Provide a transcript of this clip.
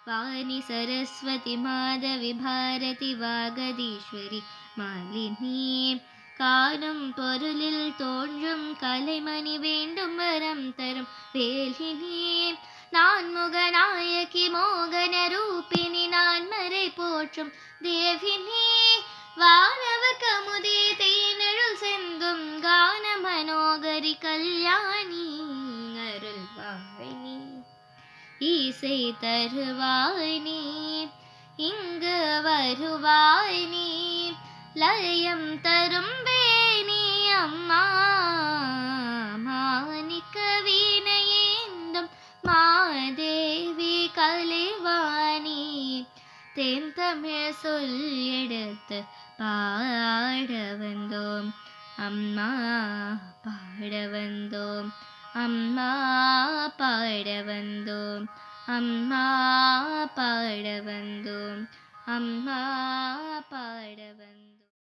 வாணி சரஸ்வதி மாதவி பாரதி வாகதீஸ்வரி மாலினி காணும் பொருளில் தோன்றும் கலைமணி வேண்டும் வரம் தரும் வேலினி நான் முகநாயகி மோகன ரூபிணி நான் மறை போற்றும் தேவினி வானவ கமுதே தேனருள் செந்தும் கான மனோகரி கல்யாணி அருள்வாயினி ஈசை தருவாய் நீ இங்கு வருவாய் நீ லயம் தரும் வேணி அம்மா மாணிக்க வீணையேந்தும் மாதேவி கலைவாணி தேன் தமிழ் சொல் எடுத்து பாட வந்தோம் அம்மா பாட வந்தோம் அம்மா பாட வந்தோம் அம்மா பாட வந்தோம் அம்மா